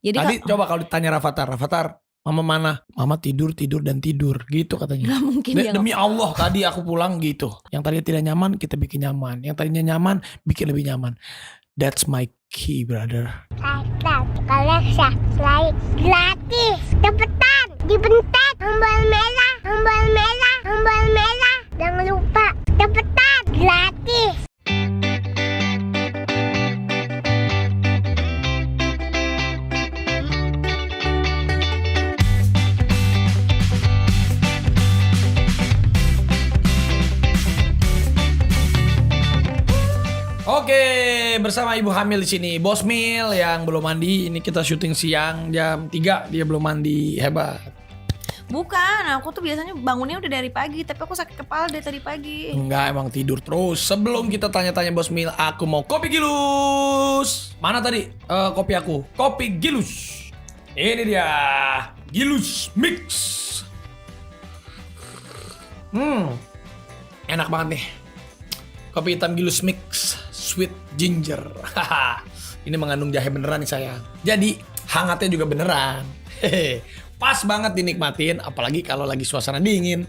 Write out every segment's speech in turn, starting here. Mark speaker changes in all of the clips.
Speaker 1: Jadi
Speaker 2: Tadi coba kalau ditanya Rafathar, mama mana? Mama tidur dan tidur gitu katanya.
Speaker 1: nggak mungkin dia
Speaker 2: Demi Allah tadi aku pulang gitu. Yang tadinya tidak nyaman kita bikin nyaman. Yang tadinya nyaman bikin lebih nyaman. That's my key, brother.
Speaker 3: Kalian subscribe gratis. Cepetan dibentak tombol merah. Jangan lupa cepetan gratis.
Speaker 2: Oke, bersama Ibu Hamil di sini. Bos Mil yang belum mandi. Ini kita syuting siang jam 3, dia belum mandi. Hebat.
Speaker 1: Bukan, aku tuh biasanya bangunnya udah dari pagi, tapi aku sakit kepala dari tadi pagi.
Speaker 2: Enggak, emang tidur terus. Sebelum kita tanya-tanya Bos Mil, aku mau kopi Gilus. Mana tadi kopi aku? Kopi Gilus. Ini dia, Gilus Mix. Enak banget nih. Kopi hitam Gilus Mix Sweet Ginger. Ini mengandung jahe beneran nih sayang. Jadi hangatnya juga beneran. Hehe. Pas banget dinikmatin, apalagi kalau lagi suasana dingin.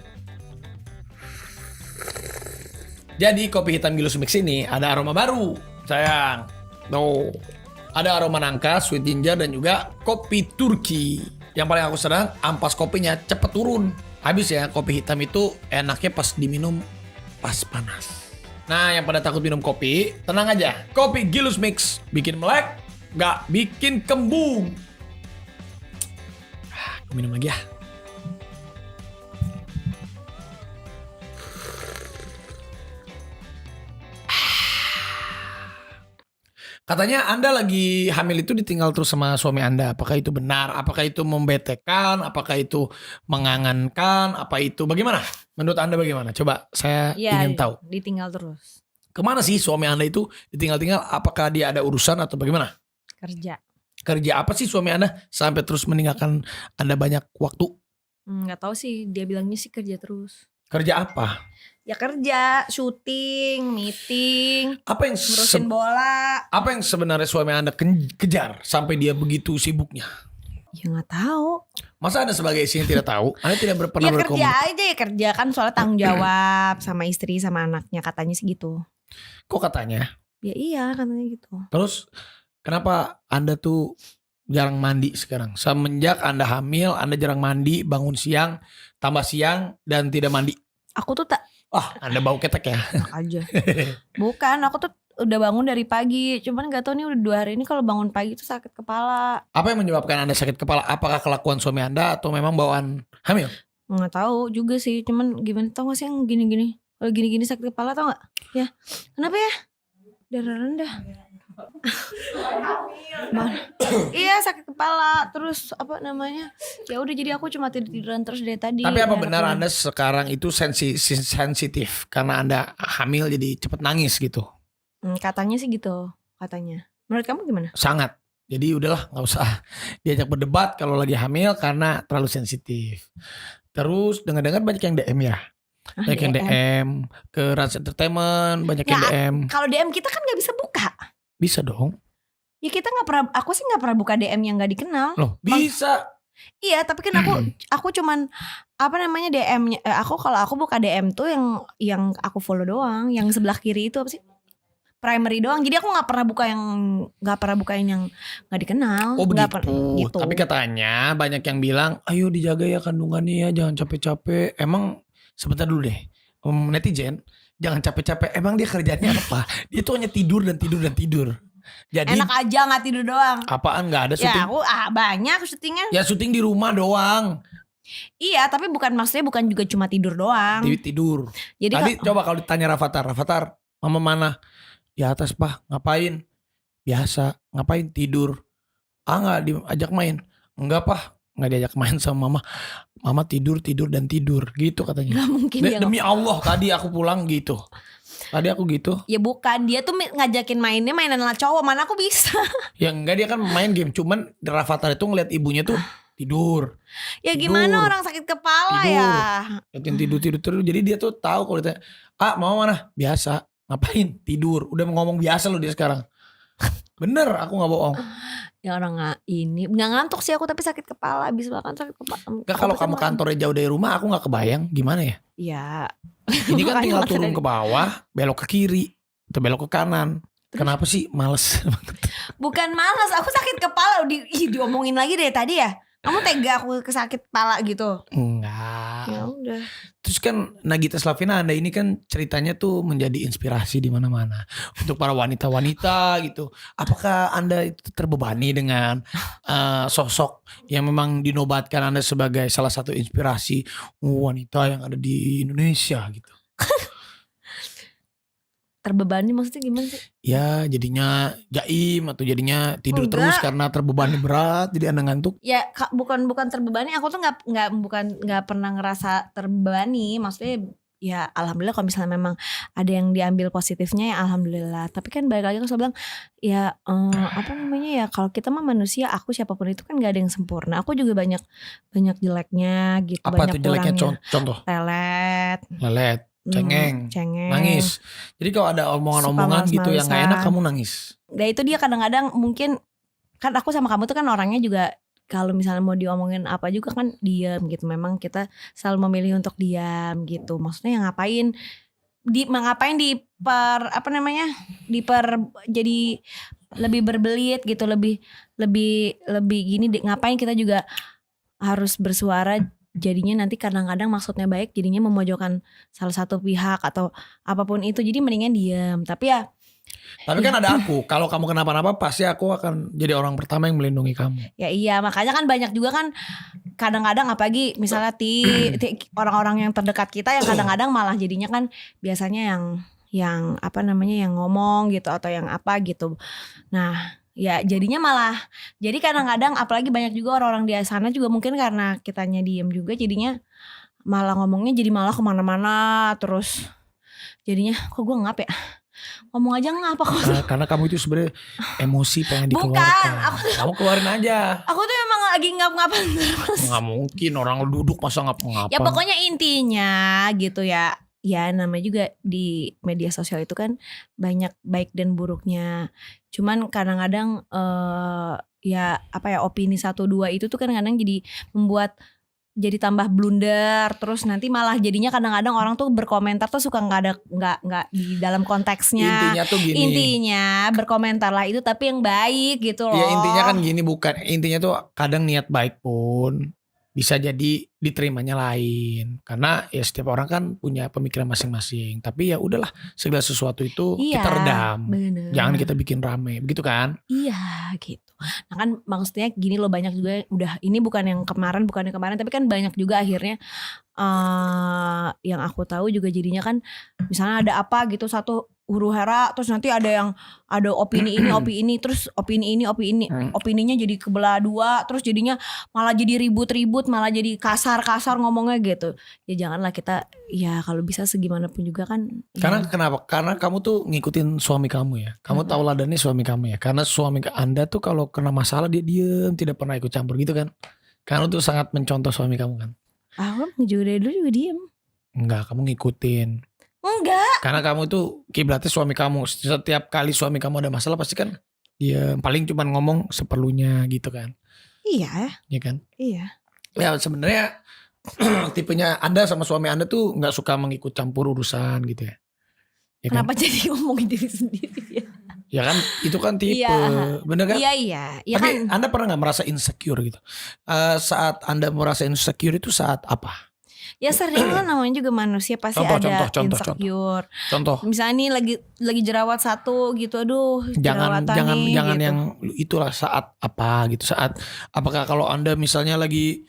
Speaker 2: Jadi kopi hitam Gilus Mix ini ada aroma baru, sayang. Tuh, ada aroma nangka, sweet ginger, dan juga kopi Turki. Yang paling aku senang, ampas kopinya cepet turun. Habis ya, kopi hitam itu enaknya pas diminum pas panas. Nah, yang pada takut minum kopi, tenang aja. Kopi Gilus Mix bikin melek, gak bikin kembung. Aku minum lagi ya. Katanya Anda lagi hamil itu ditinggal terus sama suami Anda. Apakah itu benar? Apakah itu membetekan? Apakah itu mengangankan? Apa itu bagaimana? Menurut Anda bagaimana? Coba saya ingin tahu.
Speaker 1: Ditinggal terus.
Speaker 2: Kemana sih suami Anda itu ditinggal-tinggal? Apakah dia ada urusan atau bagaimana?
Speaker 1: Kerja.
Speaker 2: Kerja apa sih suami Anda sampai terus meninggalkan Anda banyak waktu?
Speaker 1: Nggak tahu sih, dia bilangnya sih kerja terus.
Speaker 2: Kerja apa?
Speaker 1: Ya kerja, syuting, meeting,
Speaker 2: Apa yang
Speaker 1: ngurusin bola.
Speaker 2: apa yang sebenarnya suami Anda kejar sampai dia begitu sibuknya?
Speaker 1: Ya nggak tahu.
Speaker 2: Masa Anda sebagai istri yang tidak tahu? Anda tidak pernah
Speaker 1: Ya kerja
Speaker 2: berkomunikasi?
Speaker 1: aja ya kerja kan soalnya tanggung jawab sama istri sama anaknya katanya sih gitu.
Speaker 2: Kok katanya?
Speaker 1: Ya iya katanya gitu.
Speaker 2: Terus kenapa Anda tuh jarang mandi sekarang? Semenjak Anda hamil, Anda jarang mandi, bangun siang, tambah siang, dan tidak mandi.
Speaker 1: Aku tuh tak
Speaker 2: Anda bau ketek ya?
Speaker 1: enak aja. Bukan, aku tuh udah bangun dari pagi. Cuman gak tahu nih udah 2 hari ini kalau bangun pagi tuh sakit kepala.
Speaker 2: Apa yang menyebabkan Anda sakit kepala? Apakah kelakuan suami Anda atau memang bawaan hamil?
Speaker 1: Nggak tahu juga sih. Cuman gimana tau gak sih yang gini-gini? Kalau gini-gini sakit kepala tau gak? Ya, kenapa ya? Darah rendah. Iya sakit kepala. Terus apa namanya? Ya udah jadi aku cuma tiduran terus dari tadi.
Speaker 2: Tapi apa
Speaker 1: Nggak
Speaker 2: benar
Speaker 1: enak.
Speaker 2: Anda sekarang itu sensitif karena Anda hamil jadi cepet nangis gitu?
Speaker 1: Katanya sih gitu. Katanya. Menurut kamu gimana?
Speaker 2: Sangat. Jadi udahlah nggak usah diajak berdebat kalau lagi hamil karena terlalu sensitif. Terus dengar-dengar banyak yang DM ya. Banyak yang DM ke Rans Entertainment, banyak yang
Speaker 1: Ya,
Speaker 2: DM.
Speaker 1: Kalau DM kita kan nggak bisa buka.
Speaker 2: Bisa dong.
Speaker 1: Ya kita nggak pernah. Aku sih nggak pernah buka DM yang nggak dikenal.
Speaker 2: Loh, bisa.
Speaker 1: Iya, tapi kan aku cuman apa namanya DM-nya. Kalau aku buka DM tuh yang aku follow doang, yang sebelah kiri itu apa sih? Primary doang. Jadi aku nggak pernah bukain yang nggak dikenal.
Speaker 2: Oh
Speaker 1: Nggak
Speaker 2: begitu.
Speaker 1: gitu.
Speaker 2: Tapi katanya banyak yang bilang, ayo dijaga ya kandungannya ya, jangan capek-capek. Emang sebentar dulu deh, netizen, jangan capek-capek. Emang dia kerjanya apa? Dia tuh hanya tidur dan tidur dan tidur. Jadi
Speaker 1: Enak aja nggak tidur doang.
Speaker 2: apaan nggak ada syuting?
Speaker 1: Ya aku banyak syutingnya.
Speaker 2: Ya syuting di rumah doang.
Speaker 1: Iya, tapi maksudnya bukan juga cuma tidur doang.
Speaker 2: Tidur.
Speaker 1: Jadi
Speaker 2: Tadi coba kalau ditanya Rafathar, mama mana? Di atas Pak, ngapain? Biasa, ngapain tidur? Nggak diajak main? Enggak Pak, nggak diajak main sama mama. Mama tidur dan tidur, gitu katanya.
Speaker 1: nggak mungkin dia
Speaker 2: Demi Allah tadi aku pulang gitu. Tadi aku gitu.
Speaker 1: Ya bukan, dia tuh ngajakin mainnya mainan ala cowok, mana aku bisa.
Speaker 2: Ya enggak, dia kan main game. Cuman Rafathar itu ngeliat ibunya tuh tidur.
Speaker 1: Ya gimana
Speaker 2: Tidur.
Speaker 1: orang sakit kepala
Speaker 2: Tidur.
Speaker 1: ya.
Speaker 2: Liatin tidur terus. Jadi dia tuh tahu kalau ditanya, mau mana? Biasa. Ngapain? Tidur. Udah ngomong biasa loh dia sekarang. Bener, aku nggak bohong.
Speaker 1: Ya orang nggak ngantuk sih aku, tapi sakit kepala, habis makan sakit kepala.
Speaker 2: Gak, kalau kamu kantornya jauh dari rumah, aku nggak kebayang gimana ya.
Speaker 1: Ya.
Speaker 2: Ini kan
Speaker 1: Makanya
Speaker 2: tinggal
Speaker 1: makanya
Speaker 2: turun ke bawah, belok ke kiri atau belok ke kanan. Kenapa sih males?
Speaker 1: Bukan malas, aku sakit kepala. Diomongin lagi deh tadi ya. Kamu tega aku kesakit kepala gitu?
Speaker 2: Enggak.
Speaker 1: Ya udah.
Speaker 2: Terus kan Nagita Slavina, Anda ini kan ceritanya tuh menjadi inspirasi di mana-mana untuk para wanita-wanita gitu. Apakah Anda itu terbebani dengan sosok yang memang dinobatkan Anda sebagai salah satu inspirasi wanita yang ada di Indonesia gitu?
Speaker 1: Terbebani maksudnya gimana sih?
Speaker 2: Ya jadinya jaim atau jadinya tidur
Speaker 1: Enggak.
Speaker 2: terus karena terbebani berat, jadi Anda ngantuk.
Speaker 1: Ya bukan terbebani. Aku tuh nggak pernah ngerasa terbebani. Maksudnya ya alhamdulillah kalau misalnya memang ada yang diambil positifnya ya alhamdulillah. Tapi kan balik lagi aku selalu bilang ya apa namanya ya, kalau kita mah manusia, aku siapapun itu kan gak ada yang sempurna. Aku juga banyak jeleknya gitu.
Speaker 2: Apa
Speaker 1: banyak
Speaker 2: tuh jeleknya?
Speaker 1: kurangnya.
Speaker 2: Contoh?
Speaker 1: Lelet,
Speaker 2: Cengeng,
Speaker 1: cengeng,
Speaker 2: nangis. Jadi kalau ada omongan-omongan
Speaker 1: Suka
Speaker 2: gitu yang gak enak,
Speaker 1: males-malesan.
Speaker 2: kamu nangis.
Speaker 1: Ya itu dia kadang-kadang mungkin kan aku sama kamu tuh kan orangnya juga kalau misalnya mau diomongin apa juga kan diam gitu. Memang kita selalu memilih untuk diam gitu. Maksudnya yang ngapain jadi lebih berbelit gitu, lebih gini ngapain kita juga harus bersuara. Jadinya nanti kadang-kadang maksudnya baik jadinya memojokkan salah satu pihak atau apapun itu, jadi mendingan diam. Tapi ya
Speaker 2: kan ada aku. Kalau kamu kenapa-napa pasti aku akan jadi orang pertama yang melindungi kamu.
Speaker 1: ya iya, makanya kan banyak juga kan kadang-kadang apalagi misalnya orang-orang yang terdekat kita yang kadang-kadang malah jadinya kan biasanya yang apa namanya yang ngomong gitu atau yang apa gitu. Nah ya jadinya malah jadi kadang-kadang apalagi banyak juga orang-orang di sana juga mungkin karena kitanya diem juga jadinya malah ngomongnya jadi malah kemana-mana terus jadinya kok gue ngap ya ngomong aja ngap aku.
Speaker 2: Karena kamu itu sebenarnya emosi pengen
Speaker 1: Bukan,
Speaker 2: dikeluarkan. Kamu keluarin aja.
Speaker 1: Aku tuh memang lagi ngap-ngapan terus.
Speaker 2: Nggak mungkin orang duduk masa ngap-ngapan.
Speaker 1: Ya pokoknya intinya gitu ya. Ya namanya juga di media sosial itu kan banyak baik dan buruknya. Cuman kadang-kadang ya apa ya opini 1-2 itu tuh kadang-kadang jadi membuat jadi tambah blunder. Terus nanti malah jadinya kadang-kadang orang tuh berkomentar tuh suka nggak di dalam konteksnya.
Speaker 2: Intinya tuh gini.
Speaker 1: Intinya berkomentarlah itu tapi yang baik gitu loh.
Speaker 2: Ya intinya kan gini, bukan. Intinya tuh kadang niat baik pun bisa jadi diterimanya lain. Karena ya setiap orang kan punya pemikiran masing-masing. Tapi ya udahlah, segala sesuatu itu kita redam.
Speaker 1: Bener.
Speaker 2: Jangan kita bikin rame, begitu kan?
Speaker 1: Iya gitu. Nah kan maksudnya gini loh, banyak juga udah ini bukan yang kemarin tapi kan banyak juga akhirnya yang aku tahu juga jadinya kan misalnya ada apa gitu satu huru-hara terus nanti ada opini ini terus opini ini opininya jadi kebelah dua terus jadinya malah jadi ribut-ribut malah jadi kasar ngomongnya gitu. Ya janganlah kita ya kalau bisa segimanapun juga kan.
Speaker 2: Karena kenapa? Karena kamu tuh ngikutin suami kamu ya. Kamu tahu ladannya suami kamu ya. Karena suami Anda tuh kalau kena masalah dia diem, tidak pernah ikut campur gitu kan. Kamu tuh sangat mencontoh suami kamu kan.
Speaker 1: Aku juga dari dulu juga diem.
Speaker 2: Enggak, kamu ngikutin.
Speaker 1: Enggak.
Speaker 2: Karena kamu tuh kiblatnya suami kamu. Setiap kali suami kamu ada masalah pasti kan dia paling cuma ngomong seperlunya gitu kan.
Speaker 1: Iya.
Speaker 2: Iya kan?
Speaker 1: Iya.
Speaker 2: Ya sebenarnya tipenya Anda sama suami Anda tuh nggak suka mengikut campur urusan gitu ya. Ya kan?
Speaker 1: Kenapa jadi ngomongin diri sendiri ya?
Speaker 2: Ya kan itu kan tipe.
Speaker 1: Iya.
Speaker 2: Bener kan?
Speaker 1: Iya. Ya
Speaker 2: Tapi
Speaker 1: kan.
Speaker 2: Anda pernah gak merasa insecure gitu? Saat Anda merasa insecure itu saat apa?
Speaker 1: Ya sering lah namanya juga manusia pasti ada insecure.
Speaker 2: Contoh.
Speaker 1: Misalnya nih lagi jerawat satu gitu, aduh
Speaker 2: Jangan
Speaker 1: nih,
Speaker 2: jangan
Speaker 1: gitu.
Speaker 2: yang itulah saat apa gitu. Saat apakah kalau Anda misalnya lagi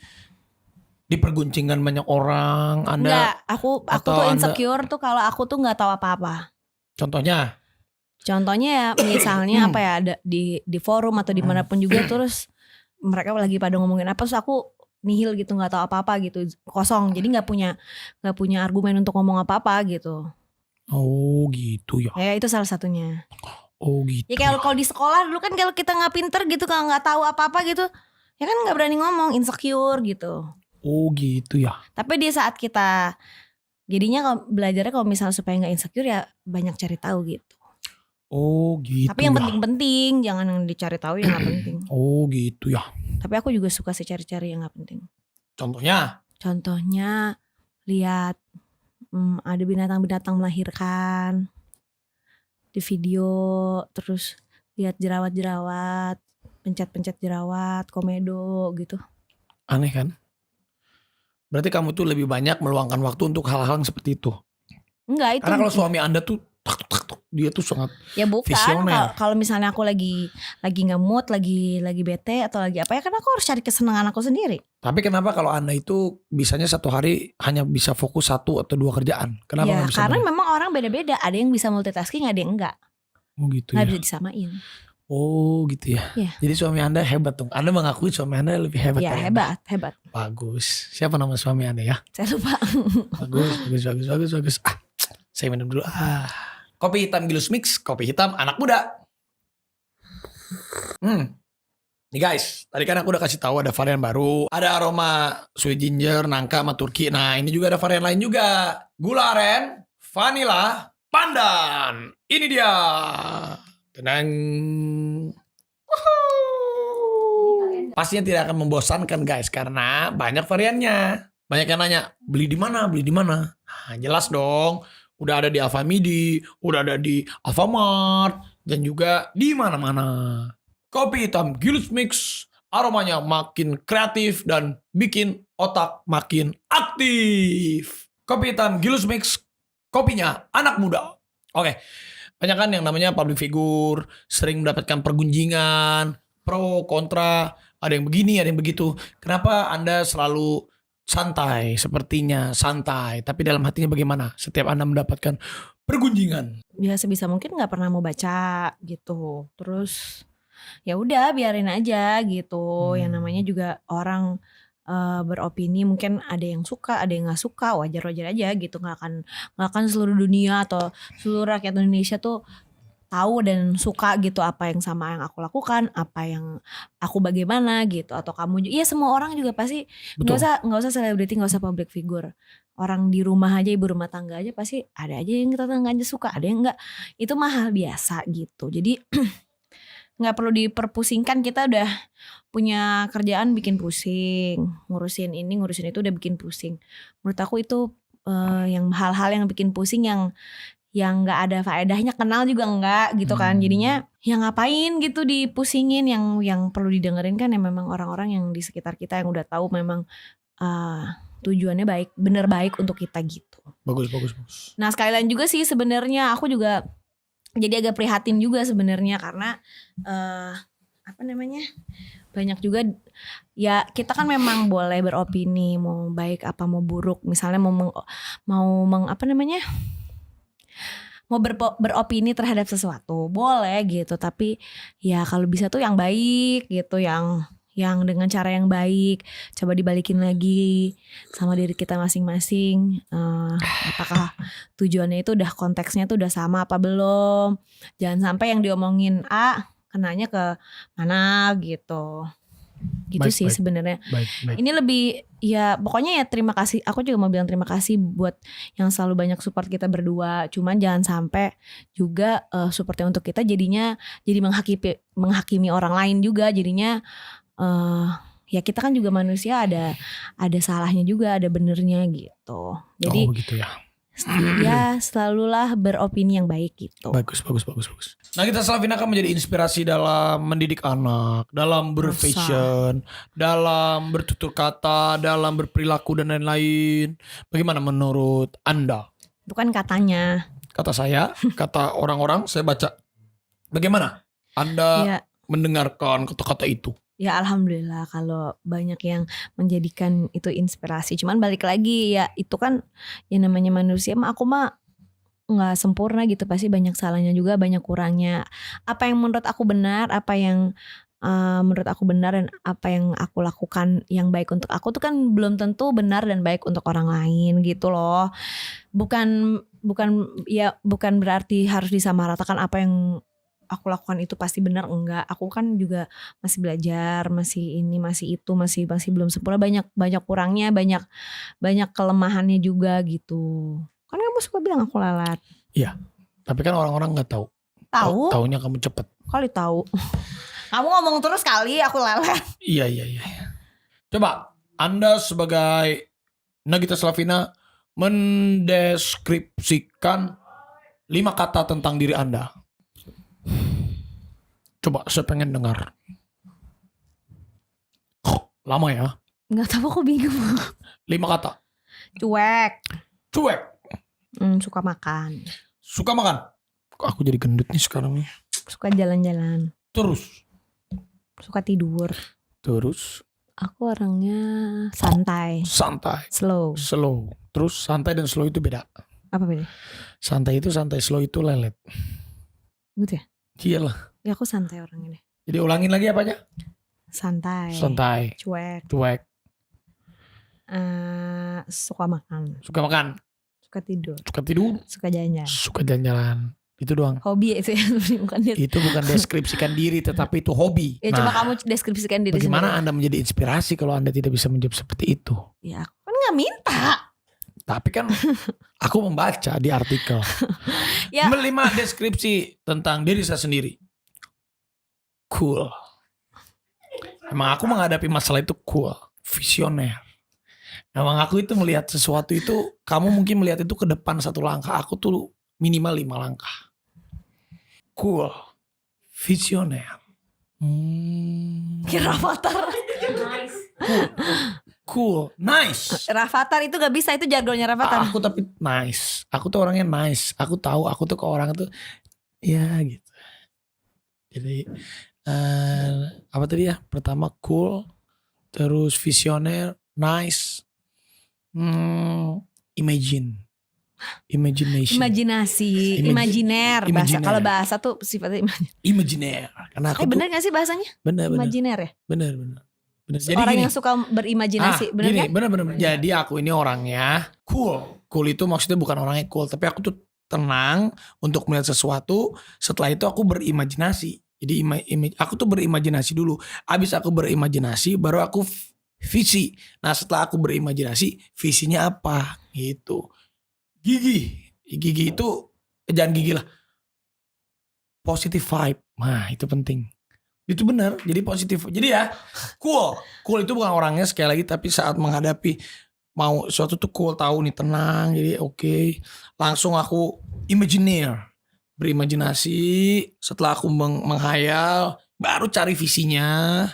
Speaker 2: diperguncingkan banyak orang, Anda
Speaker 1: Enggak, aku
Speaker 2: atau
Speaker 1: tuh
Speaker 2: Anda-
Speaker 1: insecure tuh kalau aku tuh nggak tahu apa-apa.
Speaker 2: contohnya
Speaker 1: Contohnya ya misalnya apa ya ada di forum atau dimanapun juga terus mereka lagi pada ngomongin apa terus aku nihil gitu nggak tahu apa-apa gitu kosong jadi nggak punya argumen untuk ngomong apa-apa gitu.
Speaker 2: oh gitu ya.
Speaker 1: Ya itu salah satunya.
Speaker 2: Oh gitu.
Speaker 1: Ya kalau di sekolah dulu kan kalau kita nggak pinter gitu kalau nggak tahu apa-apa gitu ya kan nggak berani ngomong insecure gitu.
Speaker 2: Oh gitu ya.
Speaker 1: Tapi di saat kita jadinya kalau belajarnya kalau misalnya supaya nggak insecure ya banyak cari tahu gitu.
Speaker 2: Oh gitu.
Speaker 1: Tapi yang
Speaker 2: ya.
Speaker 1: penting-penting, jangan yang dicari tahu yang nggak penting.
Speaker 2: Oh gitu ya.
Speaker 1: Tapi aku juga suka sih cari-cari yang nggak penting.
Speaker 2: Contohnya.
Speaker 1: Contohnya lihat ada binatang-binatang melahirkan di video, terus lihat jerawat-jerawat, pencet-pencet jerawat, komedo gitu.
Speaker 2: Aneh kan? Berarti kamu tuh lebih banyak meluangkan waktu untuk hal-hal yang seperti itu.
Speaker 1: Enggak itu.
Speaker 2: Karena kalau suami Anda tuh dia tuh sangat
Speaker 1: Ya bukan,
Speaker 2: visioner.
Speaker 1: kalau misalnya aku lagi nggak mood, lagi bete atau lagi apa ya, kan aku harus cari kesenangan aku sendiri.
Speaker 2: Tapi kenapa kalau Anda itu bisanya satu hari hanya bisa fokus 1 atau 2 kerjaan? Kenapa
Speaker 1: Ya
Speaker 2: nggak bisa?
Speaker 1: karena memang orang beda-beda, ada yang bisa multitasking, ada yang enggak.
Speaker 2: Oh gitu
Speaker 1: Nggak
Speaker 2: ya.
Speaker 1: bisa disamain.
Speaker 2: Oh gitu ya.
Speaker 1: Iya.
Speaker 2: Jadi suami Anda hebat dong. Anda mengakui suami Anda lebih hebat.
Speaker 1: Ya
Speaker 2: dari Anda.
Speaker 1: hebat.
Speaker 2: Bagus. Siapa nama suami Anda ya?
Speaker 1: Saya lupa.
Speaker 2: Bagus. Saya minum dulu. Kopi hitam Gilus Mix, kopi hitam anak muda. Nih guys, tadi kan aku udah kasih tahu ada varian baru. Ada aroma sweet ginger, nangka, sama Turki. Nah ini juga ada varian lain juga. Gula aren, vanilla, pandan. Ini dia. Tenang. Pastinya tidak akan membosankan guys, karena banyak variannya. Banyak yang nanya, beli di mana? Nah, jelas dong. Udah ada di Alfamidi, udah ada di Alfamart, dan juga di mana-mana. Kopi hitam Gilus Mix, aromanya makin kreatif dan bikin otak makin aktif. Kopi hitam Gilus Mix, kopinya anak muda. Oke, banyak kan yang namanya public figure, sering mendapatkan pergunjingan, pro, kontra, ada yang begini, ada yang begitu. Kenapa Anda selalu santai, sepertinya santai, tapi dalam hatinya bagaimana setiap Anda mendapatkan pergunjingan?
Speaker 1: Ya sebisa mungkin nggak pernah mau baca gitu. Terus ya udah biarin aja gitu. Yang namanya juga orang beropini, mungkin ada yang suka, ada yang nggak suka, wajar-wajar aja gitu. Nggak akan seluruh dunia atau seluruh rakyat Indonesia tuh tahu dan suka gitu apa yang sama yang aku lakukan, apa yang aku bagaimana gitu, atau kamu juga. Iya, semua orang juga pasti
Speaker 2: Betul.
Speaker 1: nggak usah selebriti, nggak usah public figure. Orang di rumah aja, ibu rumah tangga aja pasti ada aja yang tetangganya suka, ada yang enggak. Itu mah hal biasa gitu. Jadi nggak perlu diperpusingkan, kita udah punya kerjaan bikin pusing, ngurusin ini ngurusin itu udah bikin pusing. Menurut aku itu yang hal-hal yang bikin pusing, yang nggak ada faedahnya, kenal juga enggak gitu kan. Jadinya ya ngapain gitu dipusingin. Yang perlu didengerin kan yang memang orang-orang yang di sekitar kita yang udah tahu memang tujuannya baik, bener baik untuk kita gitu.
Speaker 2: Bagus.
Speaker 1: Nah sekali lain juga sih sebenarnya aku juga jadi agak prihatin juga sebenarnya, karena banyak juga ya, kita kan memang boleh beropini mau baik apa mau buruk. Misalnya mau beropini terhadap sesuatu boleh gitu, tapi ya kalau bisa tuh yang baik gitu, yang dengan cara yang baik. Coba dibalikin lagi sama diri kita masing-masing, apakah tujuannya itu udah, konteksnya tuh udah sama apa belum. Jangan sampai yang diomongin A kenanya ke mana gitu
Speaker 2: Baik,
Speaker 1: sih sebenarnya.
Speaker 2: Baik.
Speaker 1: Ini lebih ya pokoknya ya terima kasih. Aku juga mau bilang terima kasih buat yang selalu banyak support kita berdua. Cuman jangan sampai juga supportnya untuk kita jadinya jadi menghakimi orang lain juga. Jadinya ya kita kan juga manusia, ada salahnya juga, ada benernya gitu. Jadi
Speaker 2: gitu ya.
Speaker 1: Ya selalulah beropini yang baik gitu.
Speaker 2: Bagus. Nagita Slavina akan menjadi inspirasi dalam mendidik anak, dalam berfashion, dalam bertutur kata, dalam berperilaku dan lain-lain. Bagaimana menurut Anda?
Speaker 1: Bukan katanya.
Speaker 2: Kata saya, kata orang-orang, saya baca. Bagaimana Anda mendengarkan kata-kata itu?
Speaker 1: Ya alhamdulillah kalau banyak yang menjadikan itu inspirasi. Cuman balik lagi ya, itu kan yang namanya manusia mah, aku mah gak sempurna gitu. Pasti banyak salahnya juga, banyak kurangnya. Apa yang menurut aku benar, apa yang menurut aku benar, dan apa yang aku lakukan yang baik untuk aku tuh kan belum tentu benar dan baik untuk orang lain gitu loh. Bukan berarti harus disamaratakan apa yang aku lakukan itu pasti benar, enggak. Aku kan juga masih belajar, masih ini, masih itu, masih belum sempurna, banyak kurangnya, banyak kelemahannya juga gitu. Kan kamu suka bilang aku lalat.
Speaker 2: Iya, tapi kan orang-orang nggak tahu.
Speaker 1: Tahu.
Speaker 2: Taunya kamu cepet.
Speaker 1: Kali tahu. Kamu ngomong terus kali aku lelet.
Speaker 2: Iya. Coba Anda sebagai Nagita Slavina mendeskripsikan 5 kata tentang diri Anda. Coba saya pengen dengar. Lama ya.
Speaker 1: Nggak tahu, aku bingung.
Speaker 2: 5 kata.
Speaker 1: Cuek.
Speaker 2: Cuek.
Speaker 1: Suka makan.
Speaker 2: Suka makan. Kok aku jadi gendut nih sekarang nih.
Speaker 1: Suka jalan-jalan.
Speaker 2: Terus.
Speaker 1: Suka tidur.
Speaker 2: Terus.
Speaker 1: Aku orangnya santai.
Speaker 2: Santai.
Speaker 1: Slow.
Speaker 2: Slow. Terus santai dan slow itu beda.
Speaker 1: Apa beda?
Speaker 2: Santai itu santai, slow itu lelet.
Speaker 1: Gitu ya?
Speaker 2: Iyalah.
Speaker 1: Ya aku santai orangnya deh.
Speaker 2: Jadi ulangin lagi apa aja?
Speaker 1: Santai.
Speaker 2: Santai.
Speaker 1: Cuek.
Speaker 2: Cuek.
Speaker 1: Suka makan.
Speaker 2: Suka makan.
Speaker 1: Suka tidur.
Speaker 2: Suka tidur.
Speaker 1: Suka jalan-jalan.
Speaker 2: Suka jalan-jalan. Itu doang.
Speaker 1: Hobi itu ya. Bukan
Speaker 2: Itu bukan deskripsikan diri, tetapi itu hobi.
Speaker 1: ya coba kamu deskripsikan diri
Speaker 2: bagaimana
Speaker 1: sendiri.
Speaker 2: Anda menjadi inspirasi kalau Anda tidak bisa menjawab seperti itu?
Speaker 1: Ya aku kan gak minta.
Speaker 2: Tapi kan aku membaca di artikel.
Speaker 1: Ya.
Speaker 2: 5 deskripsi tentang diri saya sendiri. Cool. Emang aku menghadapi masalah itu cool. Visioner. Emang aku itu melihat sesuatu itu, kamu mungkin melihat itu ke depan 1 langkah. Aku tuh minimal 5 langkah. Cool. Visioner.
Speaker 1: Kira Rafathar.
Speaker 2: Cool. Nice.
Speaker 1: Rafathar itu gak bisa, itu jargonnya Rafathar.
Speaker 2: Aku tapi nice. Aku tuh orangnya nice. Aku tahu aku tuh ke orang tuh ya gitu. Jadi apa tadi ya? Pertama cool, terus visioner, nice. Imagination.
Speaker 1: Imajinasi, imajiner bahasa.
Speaker 2: Imaginer.
Speaker 1: Kalau bahasa tuh sifatnya
Speaker 2: Imaginer. Karena aku tuh
Speaker 1: bener gak sih bahasanya?
Speaker 2: bener.
Speaker 1: Imajiner ya?
Speaker 2: Bener. Jadi
Speaker 1: Orang
Speaker 2: gini.
Speaker 1: yang suka berimajinasi, bener
Speaker 2: gini,
Speaker 1: kan?
Speaker 2: bener. Jadi aku ini orangnya cool. Cool itu maksudnya bukan orangnya cool, tapi aku tuh tenang untuk melihat sesuatu. Setelah itu aku berimajinasi. Jadi aku tuh berimajinasi dulu. Abis aku berimajinasi, baru aku visi. Nah setelah aku berimajinasi, visinya apa? Gitu. Gigi itu jangan gigi lah. Positive vibe. Nah itu penting. Itu benar. Jadi positif. Jadi ya cool. Cool itu bukan orangnya sekali lagi, tapi saat menghadapi mau suatu tuh cool, tahu nih tenang. Jadi oke. Langsung aku berimajinasi. Setelah aku menghayal, baru cari visinya.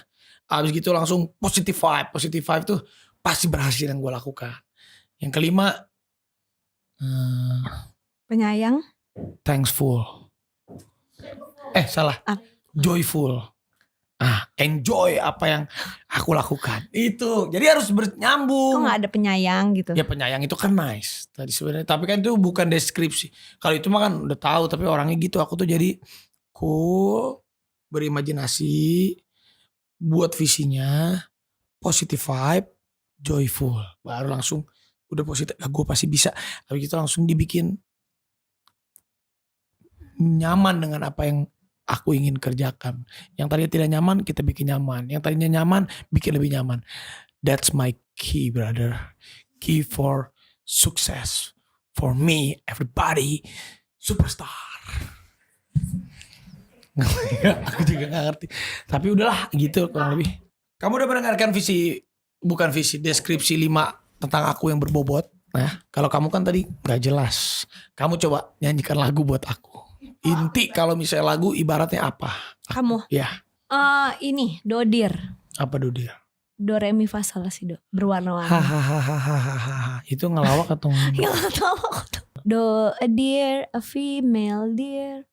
Speaker 2: Habis gitu langsung positive vibe. Positive vibe tuh pasti berhasil yang gue lakukan. Yang kelima,
Speaker 1: Penyayang.
Speaker 2: thankful. Salah. Joyful. Enjoy apa yang aku lakukan. Itu. Jadi harus bernyambung.
Speaker 1: Kok gak ada penyayang gitu?
Speaker 2: Ya penyayang itu kan nice tadi sebenarnya. Tapi kan itu bukan deskripsi. Kalau itu mah kan udah tahu, tapi orangnya gitu. Aku tuh jadi cool, berimajinasi, buat visinya, positive vibe, joyful. Baru langsung udah positif. Gue pasti bisa. Tapi kita langsung dibikin nyaman dengan apa yang aku ingin kerjakan. Yang tadinya tidak nyaman, kita bikin nyaman. Yang tadinya nyaman, bikin lebih nyaman. That's my key, brother. Key for success. For me, everybody, superstar. Aku juga gak ngerti. Tapi udahlah gitu kurang lebih. Kamu udah mendengarkan deskripsi 5 tentang aku yang berbobot. Nah, kalau kamu kan tadi gak jelas. Kamu coba nyanyikan lagu buat aku. Inti kalau misalnya lagu ibaratnya apa?
Speaker 1: Kamu?
Speaker 2: Ya.
Speaker 1: Ini Dodir.
Speaker 2: Apa tuh dia?
Speaker 1: Do re mi fa sol la si do. Berwarna-warni.
Speaker 2: Hahaha. Itu ngelawak atau
Speaker 1: Gak tahu aku tuh. Do a deer, a female deer.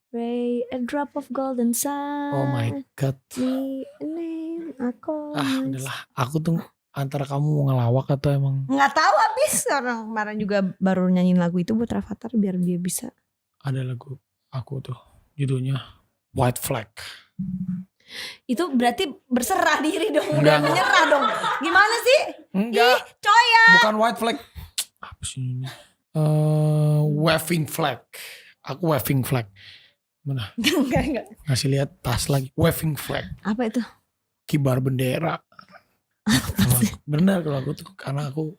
Speaker 1: Ray, a drop of golden sun.
Speaker 2: Oh my god.
Speaker 1: Me a name, aku.
Speaker 2: Udahlah. Aku tuh antara kamu mau ngelawak atau emang
Speaker 1: Nggak tahu abis. Orang kemarin juga baru nyanyiin lagu itu buat Rafathar biar dia bisa.
Speaker 2: ada lagu aku tuh judulnya White Flag.
Speaker 1: Itu berarti berserah diri dong.
Speaker 2: Enggak,
Speaker 1: Udah
Speaker 2: enggak.
Speaker 1: menyerah dong. Gimana sih?
Speaker 2: Enggak.
Speaker 1: Coy ya.
Speaker 2: Bukan White Flag. Apa sih ini? Waving Flag. Aku waving flag. Mana?
Speaker 1: Enggak.
Speaker 2: Ngasih lihat tas lagi. Waving Flag.
Speaker 1: Apa itu?
Speaker 2: Kibar bendera. Benar kalau aku tuh karena aku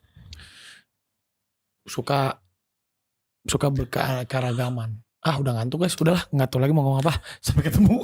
Speaker 2: suka berkeanekaragaman. Udah ngantuk guys, udahlah nggak tahu lagi mau ngomong apa. Sampai ketemu.